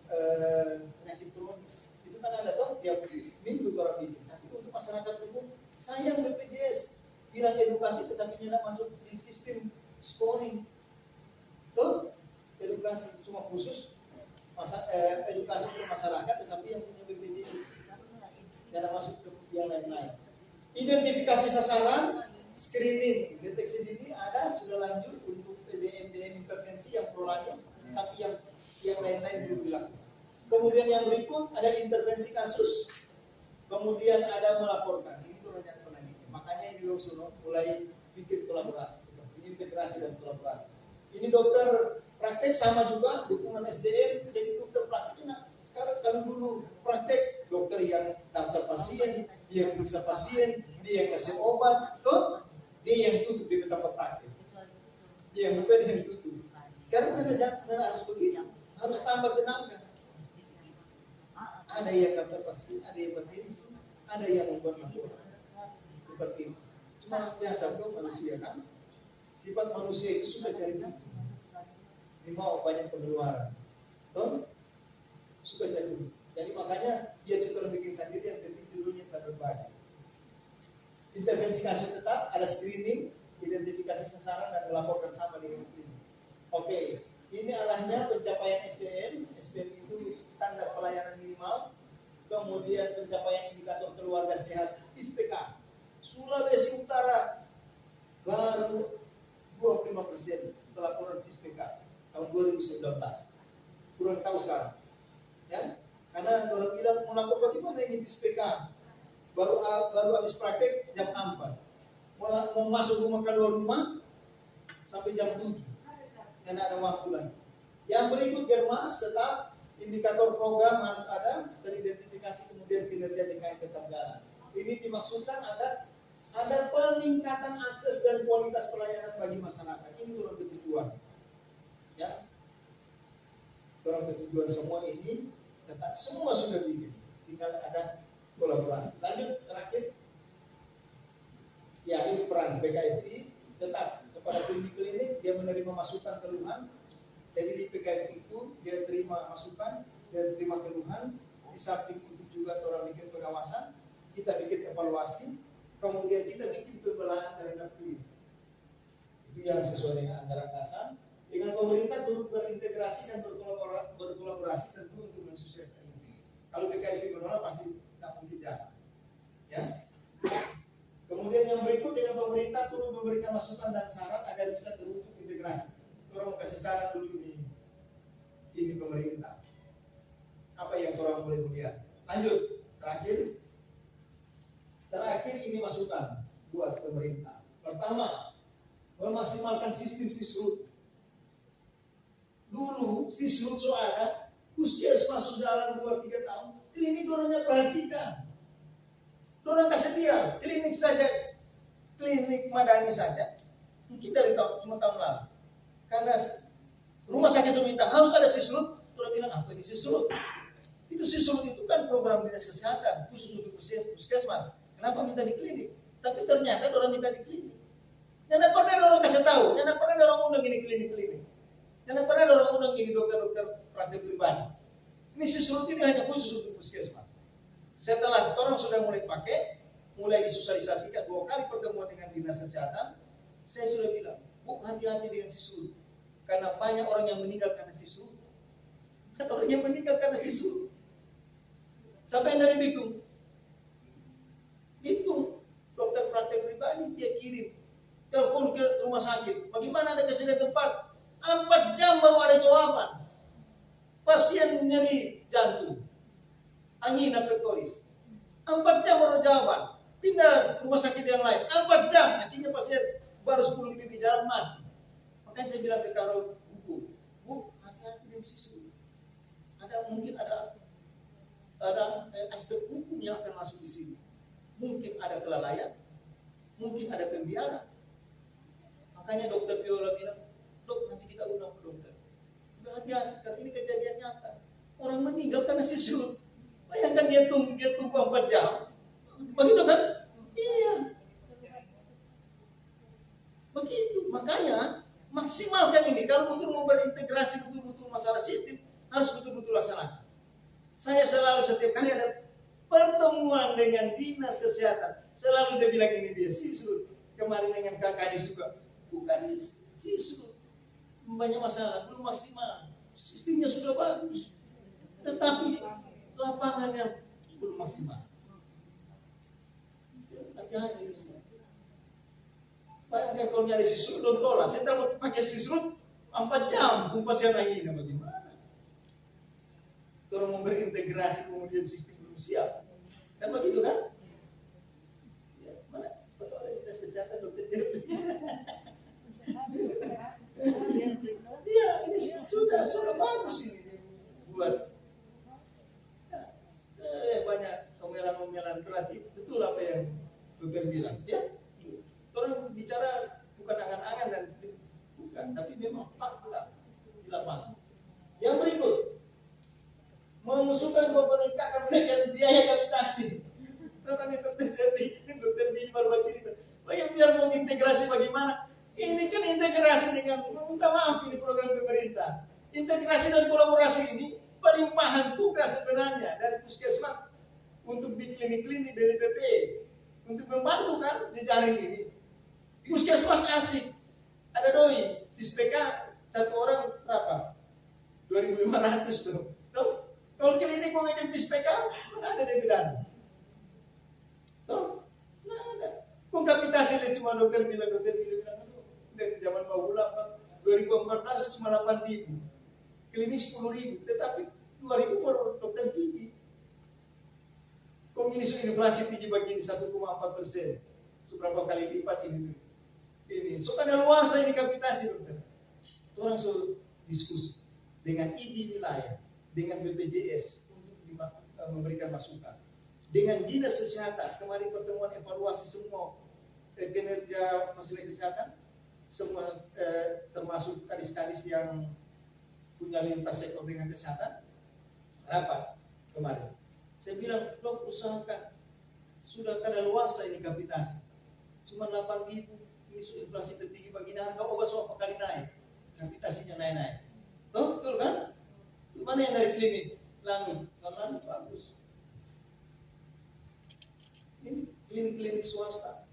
penyakit kronis. Itu kan ada toh tiap minggu orang bikin. Tapi untuk masyarakat umum, sayang BPJS bilang edukasi tetapi tidak masuk di sistem scoring. Tuh edukasi cuma khusus edukasi ke masyarakat tetapi yang punya BPJS. Tidak masuk ke yang lain-lain. Identifikasi sasaran, screening, deteksi dini ada sudah lanjut untuk PDM hipertensi yang prologis, tapi yang lain-lain belum dilakukan. Kemudian yang berikut ada intervensi kasus, kemudian ada melaporkan. Ini tuh rencana penelitian. Makanya ini Suno mulai bikin kolaborasi seperti integrasi dan kolaborasi. Ini dokter praktek sama juga dukungan SDM, jadi dokter prakteknya. Sekarang kalau dulu praktek dokter yang daftar pasien, dia yang periksa pasien, dia yang kasih obat, tuh dia yang tutup di tempat praktek. Dia yang buka, dia yang tutup. Sekarang tidak harus begitu, harus tambah tenaga. Ada yang daftar pasien, ada yang bertensi, ada yang membuat laporan. Seperti itu. Cuma biasa tuh manusia kan, sifat manusia itu sudah cari duit. Dia mau banyak pengeluaran, tuh suka cari duit. Jadi makanya dia juga bikin sendiri yang penting dulunya tak berbagi. Intervensi kasus tetap ada screening, identifikasi sasaran dan melaporkan sama dengan klinik. Oke, ini arahnya pencapaian SPM. SPM itu standar pelayanan minimal. Kemudian pencapaian indikator keluarga sehat ISPK. Sulawesi Utara baru 25% pelaporan ISPK tahun 2019. Kurang tahu sekarang. Ya, karena orang bilang mau lapor bagaimana ini PSPK baru habis praktek jam 4 mau masuk rumah keluar rumah sampai jam 7 karena ada waktu lagi. Yang berikut Germas tetap indikator program harus ada, teridentifikasi kemudian kinerja JKN tetap jalan. Ini dimaksudkan ada peningkatan akses dan kualitas pelayanan bagi masyarakat. Ini turun ketujuan. Ya, turun ketujuan semua ini. Tetap semua sudah bikin, tinggal ada kolaborasi. Lanjut terakhir, ya ini peran PKFI tetap kepada klinik-klinik dia menerima masukan keluhan. Jadi di PKFI itu dia terima masukan, dia terima keluhan. Di samping itu juga orang bikin pengawasan, kita bikin evaluasi, kemudian kita bikin pembelahan terhadap klinik. Itu yang sesuai dengan anggaran dasar. Dengan pemerintah turut berintegrasi dan berkolaborasi tentu untuk mensukseskan ini. Kalau PKFI menolak pasti tidak mungkin jalan. Ya. Kemudian yang berikut dengan pemerintah turut memberikan masukan dan saran agar bisa terwujud integrasi. Orang kasih saran dulu ini pemerintah. Apa yang orang boleh melihat? Lanjut. Terakhir ini masukan buat pemerintah. Pertama, memaksimalkan sistem sisrut. Dulu sisrut so ada, Puskesmas sudah jalan 2-3 tahun. Klinik dorangnya perhatikan. Dorang kasih dia klinik saja, klinik madani saja. Mungkin dari cuma tahun lalu. Karena rumah sakit itu minta harus ada sisrut. Orang bilang apa ini sisrut? Itu sisrut itu kan program dinas kesehatan khusus untuk puskesmas. Kenapa minta di klinik? Tapi ternyata orang minta di klinik. Jangan pernah orang kasih tahu. Jangan pernah orang undang ini klinik-klinik. Jangan pernah orang undang ini dokter-dokter praktek pribadi. Ini sisrut ini hanya khusus untuk puskesmas. Setelah orang sudah mulai pakai, mulai disosialisasikan 2 kali pertemuan dengan dinas kesehatan, saya sudah bilang, Bu, hati-hati dengan sisrut. Karena banyak orang yang meninggal karena sisrut. Kan orang yang meninggal karena sisrut. Sampai yang dari Bitung, dokter praktek pribadi dia kirim telepon ke rumah sakit. Bagaimana ada kesediaan tempat? 4 jam baru ada jawaban. Pasien nyeri jantung, angina pektoris. 4 jam baru jawaban. Pindah ke rumah sakit yang lain. 4 jam. Akhirnya pasien baru 10 menit di jalan mati. Makanya saya bilang ke Karo Buku, Bu, hati-hati dengan siswa. Mungkin ada aspek hukum yang akan masuk di sini. Mungkin ada kelalaian, mungkin ada pembiaran. Makanya dokter Viola bilang, Dok, nanti kita undang ke dokter. Hati-hati, karena ini kejadian nyata. Orang meninggal karena sisrut. Bayangkan dia tunggu 4 jam. Begitu kan? Iya. Begitu. Makanya maksimalkan ini. Kalau betul mau berintegrasi betul-betul masalah sistem, harus betul-betul laksanakan. Saya selalu setiap kali ada pertemuan dengan dinas kesehatan, selalu dia bilang ini dia sisrut. Kemarin dengan Kak Kadis juga, bukan sisrut. Banyak masalah, belum maksimal. Sistemnya sudah bagus, tetapi lapangannya belum maksimal. Hati-hati di sini. Bayangkan kalau nyari sisrut, don't tolak. Saya mau pakai sisrut 4 jam, pasien angin bagaimana? Orang mau berintegrasi kemudian sistem belum siap, kan begitu kan? Ya, mana? Betul ada dinas kesehatan dokter Jeremy. Iya, ini sudah bagus ini dibuat. Ya, banyak omelan-omelan berarti betul apa yang dokter bilang. Ya, orang bicara bukan angan-angan dan bukan, tapi memang fakta di lapangan. Yang berikut, mengusulkan bahwa meningkatkan menaikkan biaya kapitasi. Seorang dokter Jeremy baru cerita. Biar mau integrasi bagaimana? Ini kan integrasi dengan, minta maaf ini program pemerintah. Integrasi dan kolaborasi ini pelimpahan tugas sebenarnya dari puskesmas untuk di klinik-klinik dari PPE untuk membantu kan di jaring ini. Di puskesmas asik, ada doi di SPK 1 orang berapa? 2.500 tuh. Kalau klinik mau bikin SPK, mana ada DP dana? Tuh, mana ada. Kung kapitasi dia cuma dokter bilang, dari zaman bahula 2014 cuma 8.000, klinik 10.000, tetapi 2.000 for dokter gigi. Kung ini sudah inflasi tinggi begini 1,4%, seberapa kali lipat ini? So ada luasa ini kapitasi dokter. Itu orang suruh diskusi dengan ID wilayah, dengan BPJS untuk memberikan masukan, dengan dinas kesehatan. Kemarin pertemuan evaluasi semua kinerja fasilitas kesehatan, semua termasuk kadis-kadis yang punya lintas sektor dengan kesehatan, rapat kemarin. Saya bilang, Dok, usahakan sudah kadaluarsa ini kapitasi. Cuma 8.000, ini sudah inflasi tertinggi begini, harga obat semua kali naik, kapitasinya naik-naik. Betul kan? Mana yang dari klinik? Langit, kalau bagus. Ini klinik-klinik swasta.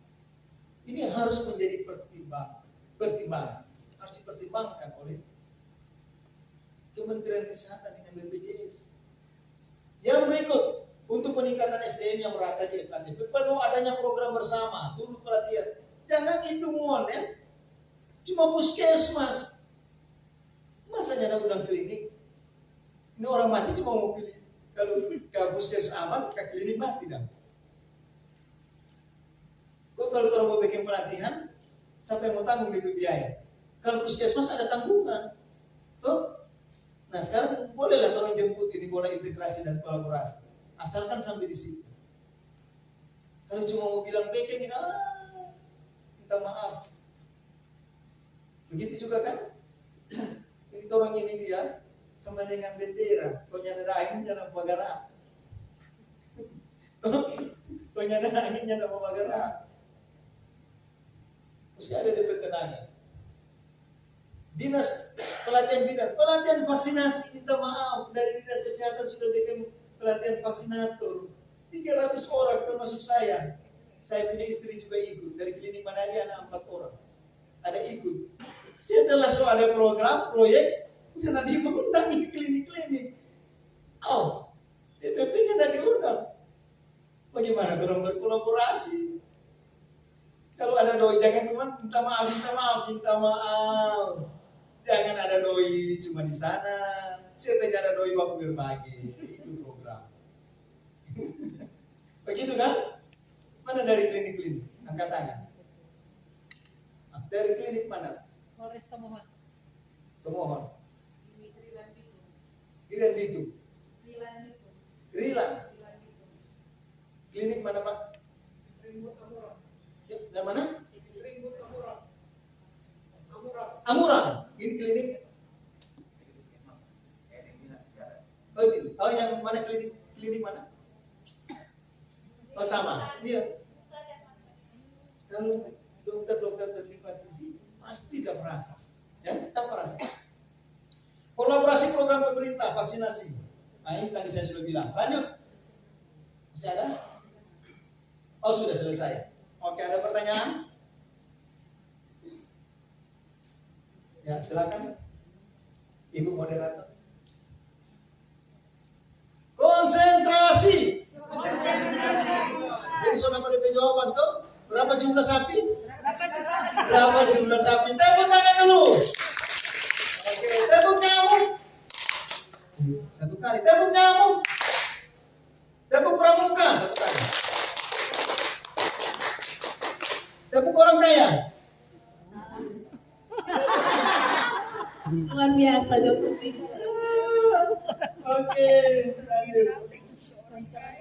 Ini harus menjadi pertimbangan. Harus dipertimbangkan oleh Kementerian Kesehatan dengan BPJS. Yang berikut, untuk peningkatan SDM yang merata di FKTP, perlu adanya program bersama, turut perhatian. Jangan itu model, cuma puskesmas. Masa ada udang klinik? Ini orang mati cuma mau pilih. Kalau ke puskesmas aman, ke klinik mati dah. Kok kalau orang mau bikin pelatihan, siapa yang mau tanggung DP biaya? Kalau puskesmas ada tanggungan. Tuh. Nah sekarang bolehlah orang jemput ini bola integrasi dan kolaborasi, asalkan sampai di situ. Kalau cuma mau bilang backend, minta maaf. Begitu juga kan? Ini orang ini dia sama dengan bendera, kau nyana angin nyana bagara. Kau nyana angin nyana bagara. Mesti ada DP tenangnya. Dinas pelatihan vaksinasi, minta maaf dari dinas kesehatan sudah bikin pelatihan vaksinator 300 orang termasuk saya punya istri juga ikut, dari klinik Manadi anak 4 orang ada ikut. Setelah soal program proyek jangan diundang di klinik-klinik, DPP-nya tidak diundang. Bagaimana orang berkolaborasi? Kalau ada doi jangan cuma minta maaf. Jangan ada doi cuma di sana. Saya tanya ada doi waktu berbagi. Itu program. Begitu kan? Mana dari klinik-klinik? Angkat tangan. Dari klinik mana? Polres Tomohon. Tomohon. Irian Bitu. Rilan. Klinik mana Pak? Ya, dan mana? Amurang. Ini klinik. Oh, yang mana klinik mana? Oh, sama. Iya. Kalau dokter terlibat di sini pasti tidak merasa. Ya, tidak merasa. Kolaborasi program pemerintah vaksinasi. Nah, ini tadi saya sudah bilang. Lanjut. Masih ada? Oh, sudah selesai. Oke, ada pertanyaan? Ya, silakan. Ibu moderator. Konsentrasi. Jadi sudah pada jawaban tuh. Berapa jumlah sapi? Berapa jumlah sapi? Tepuk tangan dulu. Oke, tepuk nyamuk. Satu kali. Tepuk nyamuk. Tepuk pramuka. Satu kali. Tepuk orang kaya. Luar biasa dokter. Oke, lanjut.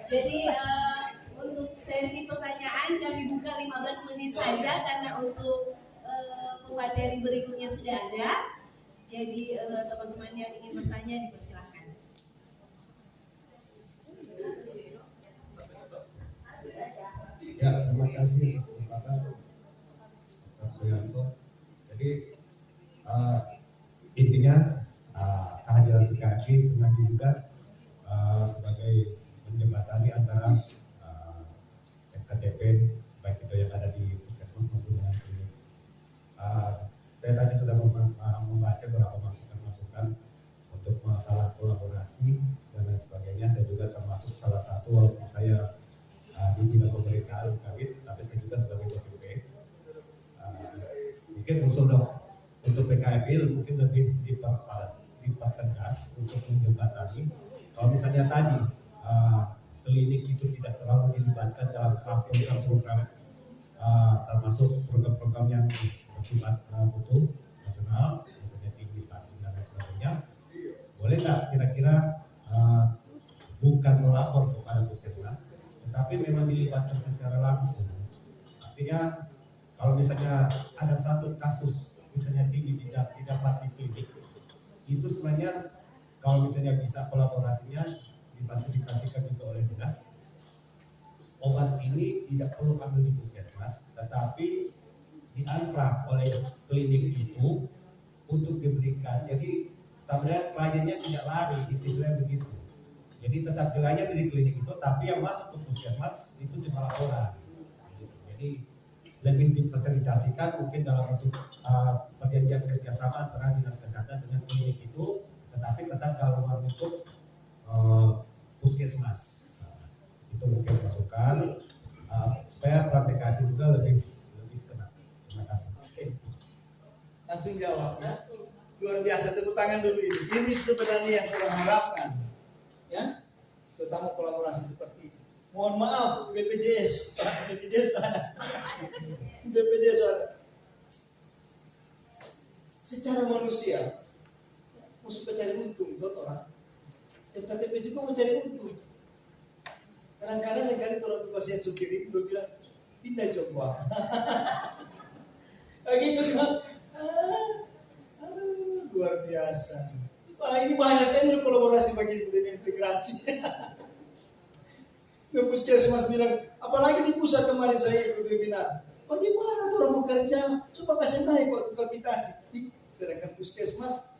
Jadi untuk sesi pertanyaan kami buka 15 menit saja karena untuk pemateri berikutnya sudah ada. Jadi teman-teman yang ingin bertanya dipersilakan. Ya, terima kasih kesempatan Pak Suyanto. Jadi intinya kehadiran PKP sebenarnya juga sebagai menjembatani antara FKTP baik itu yang ada di puskesmas maupun yang klinik. Saya tadi sudah membaca beberapa masukan-masukan untuk masalah kolaborasi dan lain sebagainya. Saya juga termasuk salah satu, walaupun saya di bidang pemerintahan kawin, tapi saya juga sebagai DPP. Mungkin usul dong untuk PKFI mungkin lebih dipertegas untuk menjembatani. Kalau misalnya tadi klinik itu tidak terlalu dilibatkan dalam program termasuk program-program yang bersifat butuh nasional, misalnya tinggi stunting dan lain sebagainya, boleh nggak kira-kira bukan melapor kepada puskesmas, tetapi memang dilibatkan secara langsung. Artinya kalau misalnya ada satu kasus misalnya tinggi tidak dapat di klinik, itu sebenarnya kalau misalnya bisa kolaborasinya difasilitasikan juga oleh dinas. Obat ini tidak perlu ambil di puskesmas, tetapi diantar oleh klinik itu untuk diberikan. Jadi sebenarnya kliennya tidak lari, istilahnya begitu. Jadi tetap dilayani di klinik itu, tapi yang masuk ke puskesmas itu cuma laporan. Jadi lebih difasilitasikan mungkin dalam bentuk perjanjian kerjasama antara dinas kesehatan dengan klinik itu, tetapi tetap dalam bentuk puskesmas. Itu mungkin masukan supaya praktikasi juga lebih kena. Terima kasih. Oke. Langsung jawab ya. Luar biasa, tepuk tangan dulu ini. Ini sebenarnya yang kita harapkan. Ya. Terutama kolaborasi seperti ini. Mohon maaf BPJS. BPJS mana? BPJS mana? Secara manusia musuh pencari untung buat orang. FKTP juga mencari mutu. Kadang-kadang yang kali orang pasien supir itu udah bilang pindah coba. Gitu kan? Luar biasa. Wah, ini bahaya sekali udah kolaborasi begini dengan integrasi. Puskesmas bilang, apalagi di pusat kemarin saya ikut webinar. Bagaimana tuh orang bekerja? Coba kasih naik waktu kapitasi. Sedangkan puskesmas,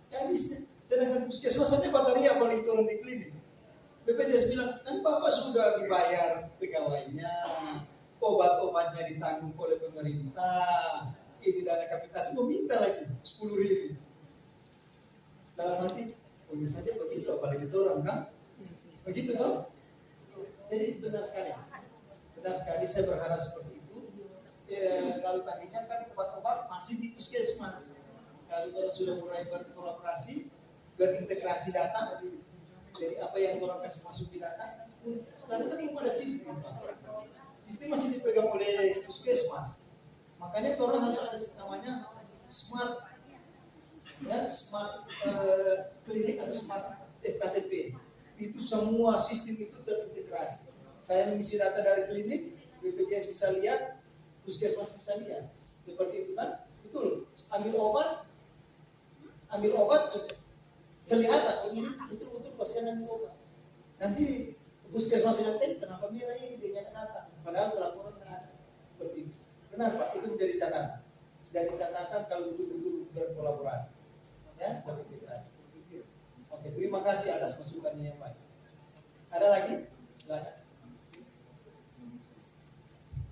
sedangkan puskesmas saja bateria apalagi orang di klinik. BPJS bilang, kan Bapak sudah dibayar pegawainya, obat-obatnya ditanggung oleh pemerintah, ini dana kapitasi, mau minta lagi 10.000. Dalam hati, ini saja begitu, apalagi itu orang kan? Begitu kan? Jadi benar sekali. Benar sekali, saya berharap seperti itu. Kalau tadinya kan obat-obat masih di puskesmas. Kalau sudah mulai berkolaborasi, berintegrasi data, jadi apa yang orang kasih masuk di data, sekarang kan belum ada sistem. Sistem masih dipegang oleh puskesmas. Makanya orang harus ada namanya smart, ya, smart klinik atau smart FKTP. Itu semua sistem itu terintegrasi. Saya mengisi data dari klinik, BPJS bisa lihat, puskesmas bisa lihat. Seperti itu kan? Betul. Ambil obat kelihatan. Oh, ini betul-betul pasien ambil obat. Nanti puskesmas nanti kenapa merah ini dia nyata data? Padahal laporan ada. Seperti itu. Benar Pak, itu menjadi catatan. Jadi catatan kalau betul-betul berkolaborasi, ya, berintegrasi. Oke, terima kasih atas masukannya yang baik. Ada lagi? Silakan.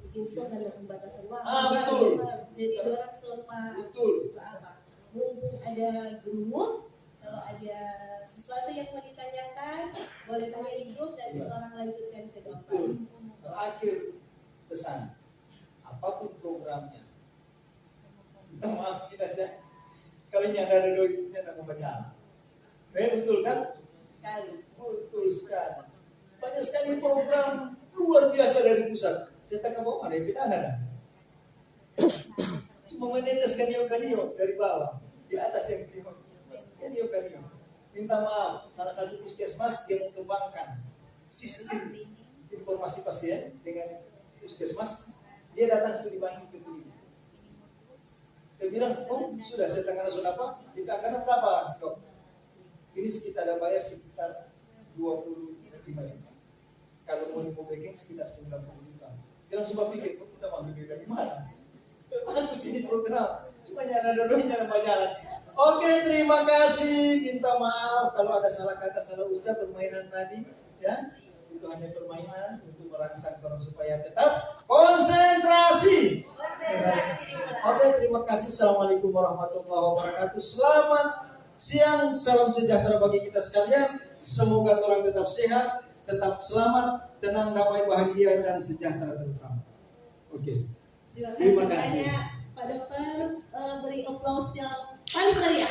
Mungkin karena pembatasan waktu. Betul. Jadi orang sopa. Betul. Apa? Mumpung ada grup, kalau ada sesuatu yang mau ditanyakan, boleh tanya di grup dan orang lanjutkan ke depan. Betul. Terakhir pesan, apapun programnya. Minta maaf kita saja. Kalau yang ada doinya nama berjalan. Betul kan? Sekali. Betul sekali. Banyak sekali program luar biasa dari pusat. Saya tak mau ada yang ada. Cuma menetes kanio dari bawah, di atas yang kanio. Minta maaf, salah satu puskesmas yang mengembangkan sistem informasi pasien dengan puskesmas, dia datang studi banding ke klinik. Dia bilang, oh sudah saya tanggal apa? Di anggaran berapa dok? Ini sekitar ada bayar sekitar 25.000. Kalau mau booking sekitar 90 juta. Dia langsung berpikir, kok kita ambil dari mana? Bagus ini program. Cuma nyana dulunya nama jalan. Oke, terima kasih. Minta maaf kalau ada salah kata, salah ucap permainan tadi, ya. Itu hanya permainan untuk merangsang orang supaya tetap konsentrasi. Oke, terima kasih. Assalamualaikum warahmatullahi wabarakatuh. Selamat siang, salam sejahtera bagi kita sekalian. Semoga orang tetap sehat, tetap selamat, tenang, damai, bahagia, dan sejahtera terutama. Oke. Terima kasih. Pak Dokter, beri aplaus yang paling meriah.